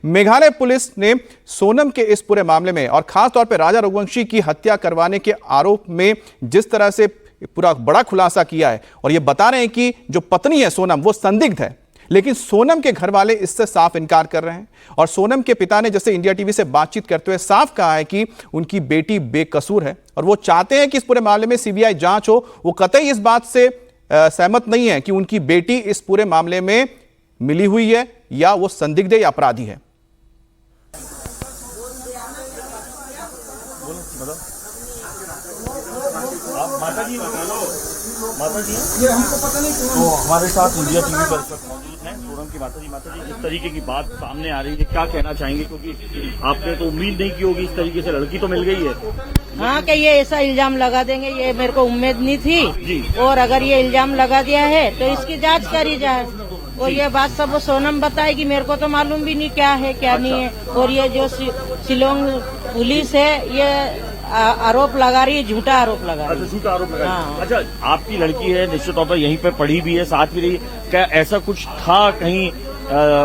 Meghalaya police ने सोनम के इस पूरे मामले में और खास तौर पर राजा रघुवंशी की हत्या करवाने के आरोप में जिस तरह से पूरा बड़ा खुलासा किया है और ये बता रहे हैं कि जो पत्नी है सोनम वो संदिग्ध है, लेकिन सोनम के घर वाले इससे साफ इनकार कर रहे हैं। और सोनम के पिता ने जैसे इंडिया टीवी से बातचीत करते हुए साफ कहा है कि उनकी बेटी बेकसूर है और वो चाहते हैं कि इस पूरे मामले में सीबीआई जांच हो। वो कतई इस बात से सहमत नहीं है कि उनकी बेटी इस पूरे मामले में मिली हुई है या वो संदिग्ध है या अपराधी है। माता जी ये हमको पता नहीं। तो हमारे साथ इंडिया टीवी पर मौजूद हैं सोनम की माता जी इस तरीके की बात सामने आ रही है, क्या कहना चाहेंगे? क्योंकि आपने तो उम्मीद नहीं की होगी इस तरीके से, लड़की तो मिल गई है। हाँ कि ये ऐसा इल्जाम लगा देंगे, ये मेरे को उम्मीद नहीं थी जी। और अगर ये इल्जाम लगा दिया है तो इसकी जांच करी जाए और ये बात सब वो सोनम बताएगी। मेरे को तो मालूम भी नहीं क्या है क्या नहीं है। और ये जो शिलोंग पुलिस है ये आरोप लगा रही है, झूठा आरोप लगा रही है। अच्छा, झूठा आरोप लगा रही है। अच्छा, आपकी लड़की है, निश्चित तौर पर यहीं पे पढ़ी भी है, साथ भी रही, क्या ऐसा कुछ था कहीं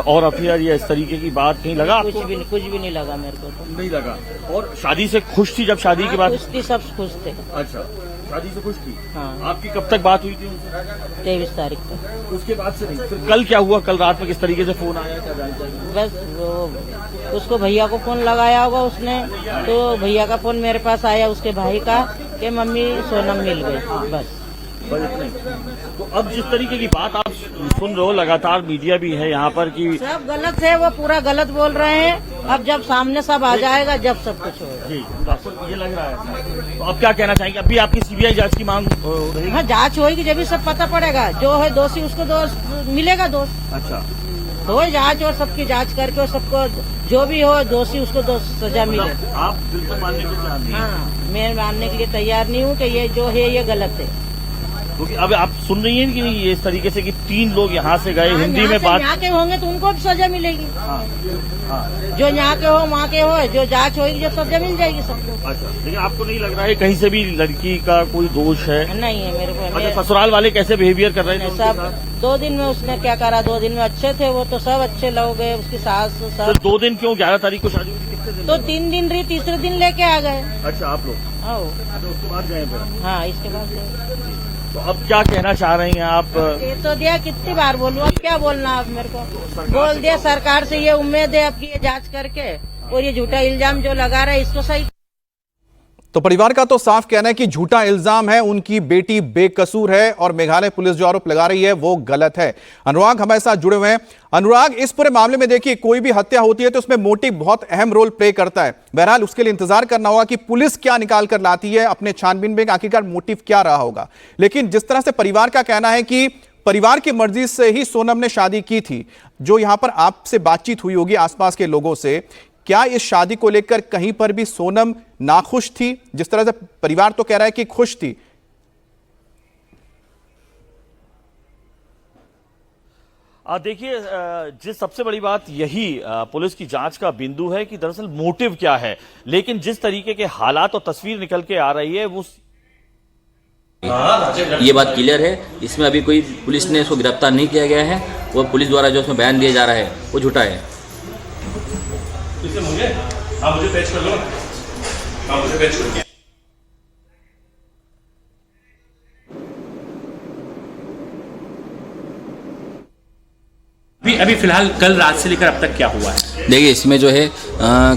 और अफेयर या इस तरीके की बात कहीं लगा? कुछ भी नहीं लगा मेरे को तो। नहीं लगा। और शादी से खुश थी? जब शादी के बाद खुश थी, सब खुश थे। अच्छा, शादी से खुश थी। हाँ। आपकी कब तक बात हुई थी उनसे? 23 तारीख तक। उसके बाद से नहीं। फिर कल क्या हुआ? कल रात में किस तरीके से फोन आया, क्या जानते हैं? बस वो उसको भैया को फोन लगाया होगा उसने, तो भैया का फोन मेरे पास आया उसके भाई का कि मम्मी सोनम मिल गई, बस इतना ही। तो अब जिस तरीके की बात आप सुन रहे हो, लगातार मीडिया भी है यहाँ पर कि सब गलत है, वो पूरा गलत बोल रहे हैं। अब जब सामने सब आ जाएगा जब सब कुछ होगा। जी, आपको ये लग रहा है। तो अब क्या कहना चाहेंगे? अभी आपकी सीबीआई जांच की मांग रहेगी? हाँ, जांच होगी जब भी सब पता पड़ेगा। जो है दोषी उसको मिलेगा दोष। अच्छा, तो जांच और सबकी जांच करके और सबको जो भी हो दोषी उसको सजा मिले। आप बिल्कुल मानने को चाहते हैं? हाँ, मैं मानने के लिए तैयार नहीं हूँ कि ये जो है ये गलत है। क्योंकि अब आप सुन रही हैं कि नहीं ये इस तरीके से कि 3 लोग यहाँ से गए, हिंदी में बात, यहाँ के होंगे तो उनको भी सजा मिलेगी। हाँ, हाँ। जो यहाँ के हो वहाँ के हो, जो जांच होगी जो सजा मिल जाएगी सबको। अच्छा, लेकिन आपको नहीं लग रहा है कहीं से भी लड़की का कोई दोष है? नहीं है मेरे को। अच्छा, ससुराल वाले कैसे बिहेवियर कर रहे हैं? सब 2 दिन में उसने क्या करा, 2 दिन में अच्छे थे वो तो, सब अच्छे लोग गए, उसकी सास तो सब। 2 दिन क्यों? 11 तारीख को शादी हुई, कितने दिन? तो 3 दिन रही, तीसरे दिन लेके आ गए। अच्छा, आप लोग? हाँ, अच्छा, उसके बाद गए फिर? हाँ, इसके बाद गए। तो अब क्या कहना चाह रही हैं आप? ये तो दिया, कितनी बार बोलूं, अब क्या बोलना आप मेरे को? बोल दिया। सरकार से ये उम्मीद है अब की ये जांच करके और ये झूठा इल्जाम जो लगा रहा है इसको सही। तो परिवार का तो साफ कहना है कि झूठा इल्जाम है, उनकी बेटी बेकसूर है और मेघालय पुलिस जो आरोप लगा रही है वो गलत है। अनुराग हमारे साथ जुड़े हुए हैं। अनुराग, इस पूरे मामले में देखिए कोई भी हत्या होती है तो उसमें मोटिव बहुत अहम रोल प्ले करता है। बहरहाल उसके लिए इंतजार करना होगा कि पुलिस क्या निकाल कर लाती है अपने छानबीन में, आखिरकार मोटिव क्या रहा होगा। लेकिन जिस तरह से परिवार का कहना है कि परिवार की मर्जी से ही सोनम ने शादी की थी, जो यहां पर आपसे बातचीत हुई होगी आसपास के लोगों से, क्या इस शादी को लेकर कहीं पर भी सोनम नाखुश थी? जिस तरह से परिवार तो कह रहा है कि खुश थी। देखिए, जिस सबसे बड़ी बात यही पुलिस की जांच का बिंदु है कि दरअसल मोटिव क्या है, लेकिन जिस तरीके के हालात और तस्वीर निकल के आ रही है वो ये बात क्लियर है। इसमें अभी कोई पुलिस ने इसको गिरफ्तार नहीं किया गया है और पुलिस द्वारा जो इसमें बयान दिया जा रहा है वो झूठा है। मुझे पेश कर लो, मुझे पेश कर। अभी फिलहाल कल रात से लेकर अब तक क्या हुआ है? देखिए, इसमें जो है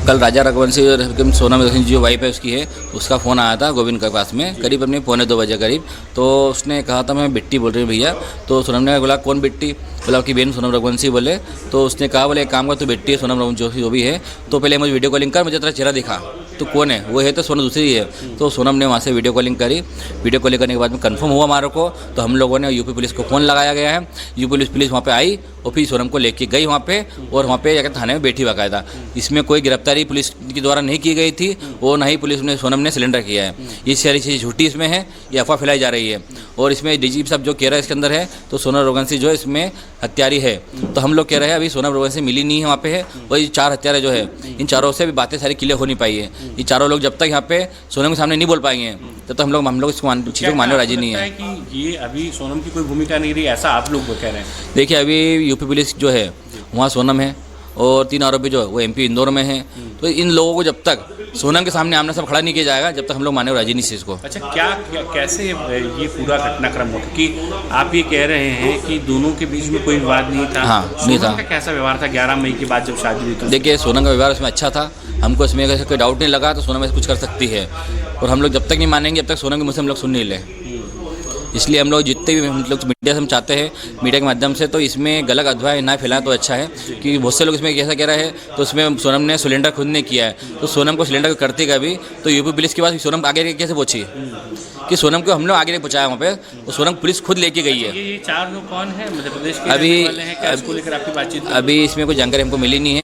कल राजा रघुवंशी और सोनम जो वाइफ है उसकी है, उसका फ़ोन आया था गोविंद के पास में करीब अपने 1:45 बजे करीब। तो उसने कहा था मैं बिट्टी बोल रही हूँ भैया। तो सोनम ने बोला कौन बिट्टी? बोला आपकी बहन सोनम रघुवंशी बोले। तो उसने कहा बोले एक काम कर, तो बिट्टी है सोनम रघुवंशी जो भी है, तो पहले मुझे वीडियो कॉलिंग कर, मुझे तेरा चेहरा दिखा, तो कौन है? वो है तो सोनम दूसरी है। तो सोनम ने वहाँ से वीडियो कॉलिंग करी। वीडियो कॉलिंग करने के बाद में कंफर्म हुआ हमारे को, तो हम लोगों ने यूपी पुलिस को फ़ोन लगाया गया है। यूपी पुलिस वहाँ पे आई और फिर सोनम को लेके गई वहाँ पे, और वहाँ पे जाकर थाने में बैठी बाकायदा। इसमें कोई गिरफ्तारी पुलिस के द्वारा नहीं की गई थी और ना ही पुलिस ने सोनम ने सिलेंडर किया है। ये सारी चीज़ झूठी इसमें है, ये अफवाह फैलाई जा रही है। और इसमें डीजीपी साहब जो कह रहा है इसके अंदर है तो सोनम रघुवंशी जो इसमें हत्यारी है। तो हम लोग कह रहे हैं अभी सोनम रघुवंशी मिली नहीं है वहाँ पे है, और ये 4 हत्यारे जो है इन चारों से भी बातें सारी क्लियर हो नहीं पाई है। ये चारों लोग जब तक यहाँ पे सोनम के सामने नहीं बोल पाएंगे तब तक हम लोग इसको चीज़ों को मानने राजी नहीं है कि ये अभी सोनम की कोई भूमिका नहीं रही, ऐसा आप लोग कह रहे हैं? देखिए, अभी यूपी पुलिस जो है वहाँ सोनम है और 3 आरोपी जो है वो MP इंदौर में हैं। तो इन लोगों को जब तक सोनम के सामने आमने सामने खड़ा नहीं किया जाएगा, जब तक हम लोग माने राजी नहीं इस चीज़ को। अच्छा, कैसे ये पूरा घटनाक्रम हो, क्योंकि आप ये कह रहे हैं कि दोनों के बीच में कोई विवाद नहीं था। हाँ, नहीं था। का कैसा व्यवहार था 11 मई के बाद जब शादी हुई? तो देखिए, सोनम का व्यवहार उसमें अच्छा था, हमको इसमें ऐसा कोई डाउट नहीं लगा। तो सोनम ऐसे कुछ कर सकती है, और हम लोग जब तक नहीं मानेंगे, जब तक सोनम के मुँह से हम लोग सुन नहीं लें। इसलिए हम लोग जितने भी हम लोग मीडिया से हम चाहते हैं, मीडिया के माध्यम से, तो इसमें गलत अफवाह ना फैलाएं तो अच्छा है, क्योंकि बहुत से लोग इसमें कैसा कह रहे हैं। तो उसमें सोनम ने सिलेंडर खुद ने किया है, तो सोनम को सिलेंडर करती कभी तो यूपी पुलिस के पास सोनम आगे कैसे पहुंची, कि सोनम को हम लोग आगे नहीं पहुंचाया वहाँ पे, तो सोनम पुलिस खुद लेके गई है। ये 4 लोग कौन है? मध्य प्रदेश के अभी वाले हैं क्या? इसको लेकर आपकी बातचीत? अभी इसमें कोई जानकारी हमको मिली नहीं है,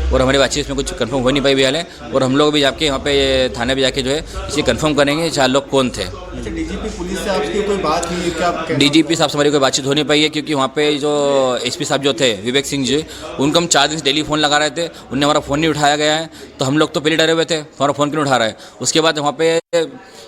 और हमारी बातचीत इसमें कुछ कंफर्म हो नहीं पाई फिलहाल है। और हम लोग भी जाके वहाँ पे थाने पे जाके जो है इसे कंफर्म करेंगे 4 लोग कौन थे। अच्छा, डीजीपी पुलिस से आपकी कोई बात हुई है क्या? डीजीपी साहब से हमारी कोई बातचीत हो नहीं पाई है, क्योंकि वहाँ पे जो SP साहब जो थे विवेक सिंह जी, उनको हम 4 दिन से डेली फ़ोन लगा रहे थे, उनने हमारा फ़ोन नहीं उठाया गया है। तो हम लोग तो पहले डरे हुए थे, हमारा फ़ोन क्यों उठा रहा है। उसके बाद वहाँ पे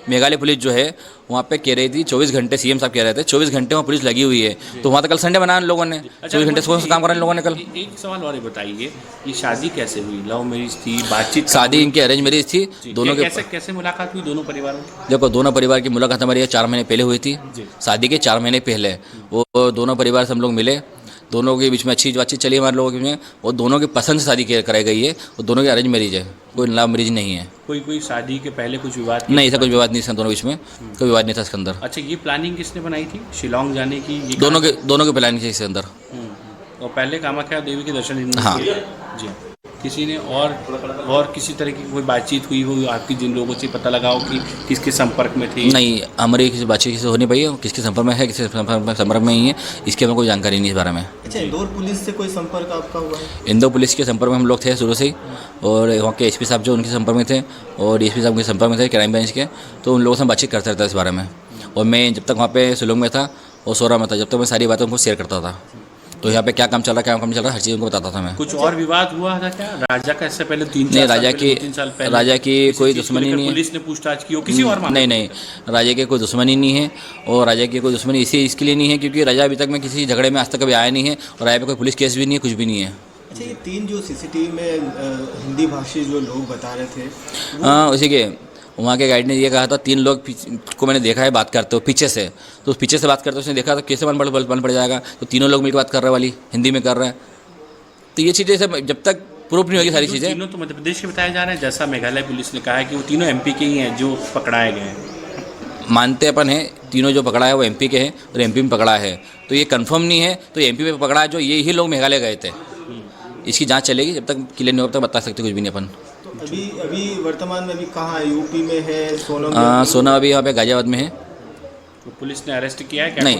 मेघालय पुलिस जो है वहाँ पे कह रही थी 24 घंटे, CM साहब कह रहे थे 24 घंटे वहाँ पुलिस लगी हुई है। तो वहाँ तो कल संडे बनाया लोगों ने, 24 घंटे से काम करा इन लोगों ने कल। एक सवाल और बताइए, ये शादी कैसे हुई? लव मैरिज थी, बातचीत? शादी इनकी अरेंज मैरिज थी दोनों के। कैसे मुलाकात हुई दोनों परिवारों की? देखो, दोनों परिवार की मुलाकात हमारी 4 महीने पहले हुई थी, शादी के 4 महीने पहले वो दोनों परिवार से हम लोग मिले, दोनों के बीच में अच्छी बातचीत चली हमारे लोगों के में, और दोनों की पसंद से शादी कराई गई है, और दोनों की अरेंज मैरिज है, कोई लव मैरिज नहीं है। कोई शादी के पहले कुछ विवाद नहीं, ऐसा कोई विवाद नहीं था दोनों बीच में, कोई विवाद नहीं था इसके अंदर। अच्छा, ये प्लानिंग किसने बनाई थी शिलोंग जाने की? दोनों के प्लानिंग थी इसके अंदर। और पहले कामाख्या देवी के दर्शन? हाँ जी। किसी ने और किसी तरह की कोई बातचीत हुई हो आपकी, जिन लोगों से पता लगाओ कि किसके संपर्क में थी? नहीं, हमारी किसी बातचीत किसी से हो नहीं पाई है, किसके संपर्क में है, किसके संपर्क में ही है, इसके हमें कोई जानकारी नहीं इस बारे में। अच्छा, इंदौर पुलिस से कोई संपर्क आपका हुआ है? इंदौर पुलिस के संपर्क में हम लोग थे शुरू से ही, और वहाँ के SP साहब जो उनके संपर्क में थे, और DSP साहब के संपर्क में थे क्राइम ब्रांच के, तो उन लोगों से हम बातचीत करते रहता इस बारे में। और मैं जब तक वहाँ पे शिलोंग में था और सोरा में था, जब तक मैं सारी बातें उनको शेयर करता था, तो यहाँ पे क्या काम चल रहा है, क्या काम चल रहा है, हर चीज़ उनको बताता था मैं। कुछ और विवाद हुआ था क्या राजा का इससे पहले? 3 साल पहले राजा की कोई दुश्मनी नहीं है, पुलिस ने पूछताछ की हो किसी और मामले? नहीं, राजा की कोई दुश्मनी नहीं है, और राजा की कोई दुश्मनी इसके लिए नहीं है क्योंकि राजा अभी तक में किसी झगड़े में आज तक कभी आया नहीं है, और राजा पे कोई पुलिस केस भी नहीं है, कुछ भी नहीं है। अच्छा, ये 3 जो CCTV में हिंदी भाषी जो लोग बता रहे थे, हाँ, उसी के वहाँ के गाइड ने ये कहा था 3 लोग को मैंने देखा है बात करते हो पीछे से, तो उस पीछे से बात करते हो उसने देखा तो कैसे मन पड़ जाएगा। तो तीनों लोग मिलकर बात कर रहे वाली हिंदी में कर रहे हैं, तो ये चीज़ें सब जब तक प्रूफ नहीं होगी सारी चीज़ें। तीनों तो मध्य प्रदेश के बताए जा रहे हैं, जैसा मेघालय पुलिस ने कहा है कि वो तीनों MP के ही हैं जो पकड़ाए गए हैं। मानते अपन हैं तीनों जो पकड़ा है वो MP के हैं, और MP में पकड़ा है, तो ये कंफर्म नहीं है, तो MP में पकड़ा है जो ये ही लोग मेघालय गए थे। इसकी जांच चलेगी, जब तक क्लियर नहीं होगा तब बता सकते कुछ भी नहीं अपन। अभी वर्तमान में अभी कहाँ है? UP में है? सोना अभी यहाँ पे गाजियाबाद में है। तो पुलिस ने अरेस्ट किया है क्या? नहीं,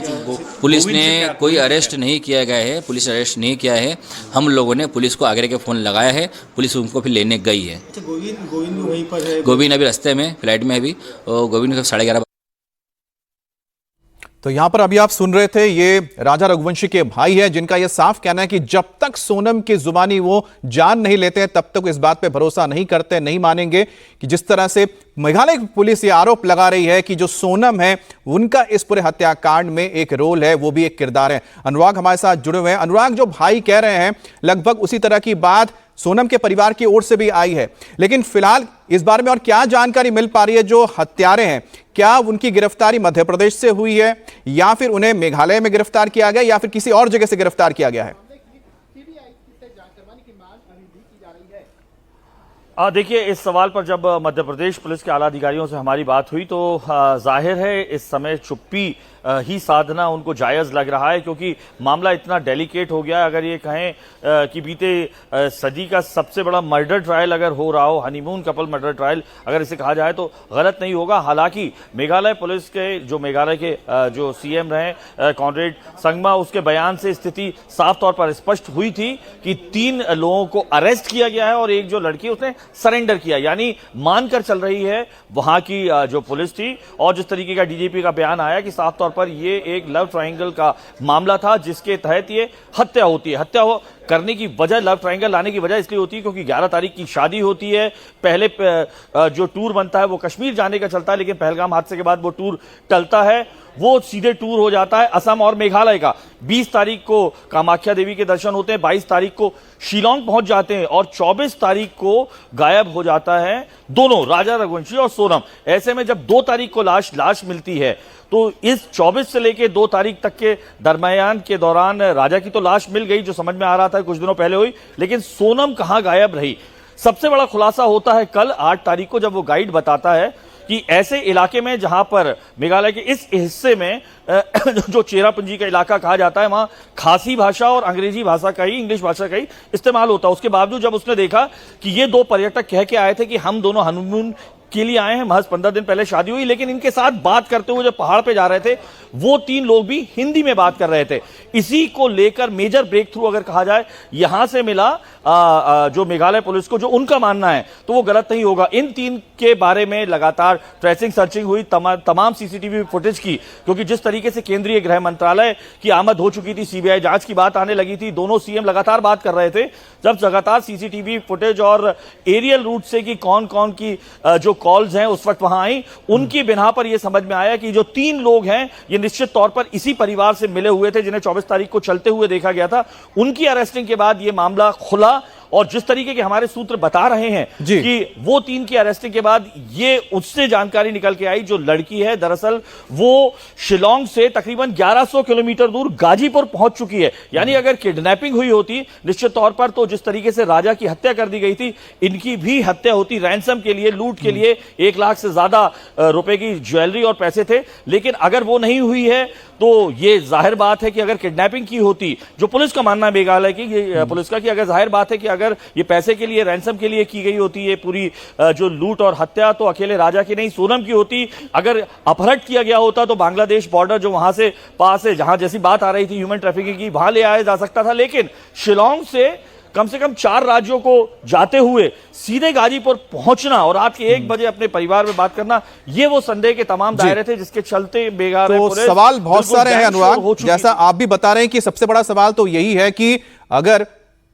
पुलिस ने कोई अरेस्ट नहीं किया गया है, पुलिस अरेस्ट नहीं किया है। हम लोगों ने पुलिस को आगरे के फ़ोन लगाया है, पुलिस उनको फिर लेने गई है। अच्छा, गोविंद भी वहीं पर है? गोविंद अभी रास्ते में फ्लाइट में अभी, और गोविंद को 11:30। तो यहां पर अभी आप सुन रहे थे, ये राजा रघुवंशी के भाई है, जिनका यह साफ कहना है कि जब तक सोनम की जुबानी वो जान नहीं लेते हैं तब तक इस बात पे भरोसा नहीं करते, नहीं मानेंगे कि जिस तरह से मेघालय पुलिस ये आरोप लगा रही है कि जो सोनम है उनका इस पूरे हत्याकांड में एक रोल है, वो भी एक किरदार है। अनुराग हमारे साथ जुड़े हुए हैं। अनुराग, जो भाई कह रहे हैं लगभग उसी तरह की बात सोनम के परिवार की ओर से भी आई है, लेकिन फिलहाल इस बारे में और क्या जानकारी मिल पा रही है? जो हत्यारे हैं, क्या उनकी गिरफ्तारी मध्य प्रदेश से हुई है, या फिर उन्हें मेघालय में गिरफ्तार किया गया, या फिर किसी और जगह से गिरफ्तार किया गया है? देखिए, इस सवाल पर जब मध्य प्रदेश पुलिस के आला अधिकारियों से हमारी बात हुई तो जाहिर है इस समय चुप्पी ही साधना उनको जायज़ लग रहा है, क्योंकि मामला इतना डेलिकेट हो गया है। अगर ये कहें कि बीते सदी का सबसे बड़ा मर्डर ट्रायल अगर हो रहा हो, हनीमून कपल मर्डर ट्रायल अगर इसे कहा जाए तो गलत नहीं होगा। हालांकि मेघालय पुलिस के जो मेघालय के जो CM रहे कॉनरेड संगमा, उसके बयान से स्थिति साफ तौर पर स्पष्ट हुई थी कि 3 लोगों को अरेस्ट किया गया है और एक जो लड़की उसने सरेंडर किया, यानी मानकर चल रही है वहां की जो पुलिस थी। और जिस तरीके का DGP का बयान आया कि साफ तौर पर ये एक लव ट्रायंगल का मामला था जिसके तहत ये हत्या होती है। हत्या करने की वजह, लव ट्रायंगल लाने की वजह इसलिए होती है क्योंकि 11 तारीख की शादी होती है। पहले जो टूर बनता है वो कश्मीर जाने का चलता है, लेकिन पहलगाम हादसे के बाद वो टूर टलता है, वो सीधे टूर हो जाता है असम और मेघालय का। 20 तारीख को कामाख्या देवी के दर्शन होते हैं, 22 तारीख को शिलोंग पहुंच जाते हैं और 24 तारीख को गायब हो जाता है दोनों, राजा रघुवंशी और सोनम। ऐसे में जब 2 तारीख को लाश मिलती है तो इस 24 से लेके 2 तारीख तक के दरमियान के दौरान राजा की तो लाश मिल गई, जो समझ में आ रहा था कुछ दिनों पहले हुई, लेकिन सोनम कहां गायब रही। सबसे बड़ा खुलासा होता है कल 8 तारीख को, जब वो गाइड बताता है कि ऐसे इलाके में जहां पर मेघालय के इस हिस्से में जो चेरापूंजी का इलाका कहा जाता है, वहां खासी भाषा और अंग्रेजी भाषा का ही, इंग्लिश भाषा का ही इस्तेमाल होता है। उसके बावजूद जब उसने देखा कि ये 2 पर्यटक कह के आए थे कि हम दोनों हनीमून के लिए आए हैं, महज 15 दिन पहले शादी हुई, लेकिन इनके साथ बात करते हुए जब पहाड़ पे जा रहे थे वो 3 लोग भी हिंदी में बात कर रहे थे। इसी को लेकर मेजर ब्रेक थ्रू अगर कहा जाए यहां से मिला जो मेघालय पुलिस को, जो उनका मानना है तो वो गलत नहीं होगा। इन 3 के बारे में लगातार ट्रेसिंग सर्चिंग हुई तमाम सीसीटीवी फुटेज की, क्योंकि जिस तरीके से केंद्रीय गृह मंत्रालय की आमद हो चुकी थी, सीबीआई जांच की बात आने लगी थी, दोनों सीएम लगातार बात कर रहे थे, जब लगातार सीसीटीवी फुटेज और एरियल रूट से कि कौन कौन की जो कॉल्स हैं उस वक्त वहां आई, उनकी बिना पर यह समझ में आया कि जो 3 लोग हैं ये निश्चित तौर पर इसी परिवार से मिले हुए थे, जिन्हें 24 तारीख को चलते हुए देखा गया था। उनकी अरेस्टिंग के बाद यह मामला खुला और जिस तरीके के हमारे सूत्र बता रहे हैं कि वो 3 की अरेस्टिंग के बाद ये उससे जानकारी निकल के आई, जो लड़की है दरअसल वो शिलोंग से तकरीबन 1100 किलोमीटर दूर गाजीपुर पहुंच चुकी है। यानी अगर किडनैपिंग हुई होती निश्चित तौर पर, तो जिस तरीके से राजा की हत्या कर दी गई थी, इनकी भी हत्या होती रैंसम के लिए, लूट के लिए। 1 लाख से ज्यादा रुपए की ज्वेलरी और पैसे थे, लेकिन अगर वो नहीं हुई है तो ये जाहिर बात है कि अगर किडनैपिंग की होती, जो पुलिस का मानना है मेघालय की पुलिस का, कि अगर जाहिर बात है कि अगर ये पैसे के लिए, रैंसम के लिए की गई होती ये पूरी जो लूट और हत्या, तो अकेले राजा की नहीं सोनम की होती। अगर अपहरण किया गया होता तो बांग्लादेश बॉर्डर जो वहां से पास है, जहां जैसी बात आ रही थी ह्यूमन ट्रैफिकिंग की, वहां ले आया जा सकता था, लेकिन शिलोंग से कम 4 राज्यों को जाते हुए सीधे गाजीपुर पहुंचना और रात के 1 बजे अपने परिवार में बात करना, ये वो संदेह के तमाम दायरे थे जिसके चलते मेघालय पुलिस। सवाल बहुत सारे हैं अनुराग, जैसा आप भी बता रहे हैं कि सबसे बड़ा सवाल तो यही है कि अगर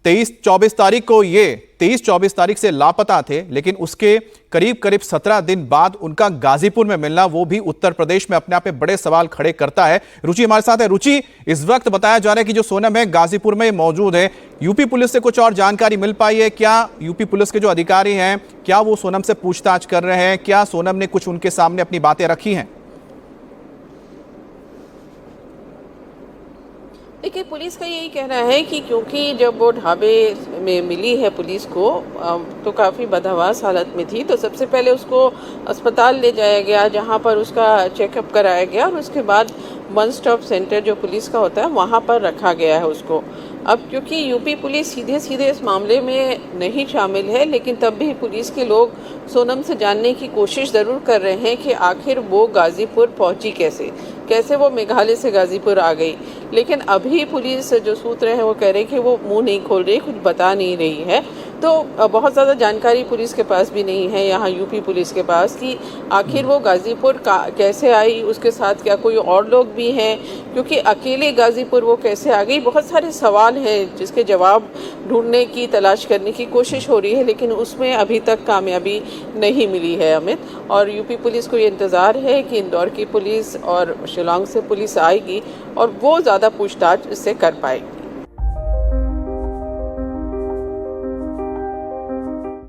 23-24 तारीख को ये 23-24 तारीख से लापता थे, लेकिन उसके करीब 17 दिन बाद उनका गाजीपुर में मिलना, वो भी उत्तर प्रदेश में, अपने आप में बड़े सवाल खड़े करता है। रुचि हमारे साथ है। रुचि, इस वक्त बताया जा रहा है कि जो सोनम है गाजीपुर में मौजूद है, यूपी पुलिस से कुछ और जानकारी मिल पाई है क्या? यूपी पुलिस के जो अधिकारी हैं, क्या वो सोनम से पूछताछ कर रहे हैं? क्या सोनम ने कुछ उनके सामने अपनी बातें रखी हैं? देखिए, पुलिस का यही कहना है कि क्योंकि जब वो ढाबे में मिली है पुलिस को तो काफ़ी बदहवास हालत में थी, तो सबसे पहले उसको अस्पताल ले जाया गया, जहां पर उसका चेकअप कराया गया और उसके बाद 1 स्टॉप सेंटर जो पुलिस का होता है वहां पर रखा गया है उसको। अब क्योंकि यूपी पुलिस सीधे इस मामले में नहीं शामिल है, लेकिन तब भी पुलिस के लोग सोनम से जानने की कोशिश ज़रूर कर रहे हैं कि आखिर वो गाज़ीपुर पहुंची कैसे वो मेघालय से गाज़ीपुर आ गई। लेकिन अभी पुलिस जो सूत्र हैं वो कह रहे हैं कि वो मुंह नहीं खोल रही, कुछ बता नहीं रही है। तो बहुत ज़्यादा जानकारी पुलिस के पास भी नहीं है, यहाँ यूपी पुलिस के पास, कि आखिर वो गाज़ीपुर कैसे आई, उसके साथ क्या कोई और लोग भी हैं, क्योंकि अकेले गाज़ीपुर वो कैसे आ गई। बहुत सारे सवाल हैं जिसके जवाब ढूंढने की, तलाश करने की कोशिश हो रही है, लेकिन उसमें अभी तक कामयाबी नहीं मिली है अमित। और यूपी पुलिस को ये इंतज़ार है कि इंदौर की पुलिस और शिलोंग से पुलिस आएगी और वो ज़्यादा पूछताछ इससे कर पाएगी।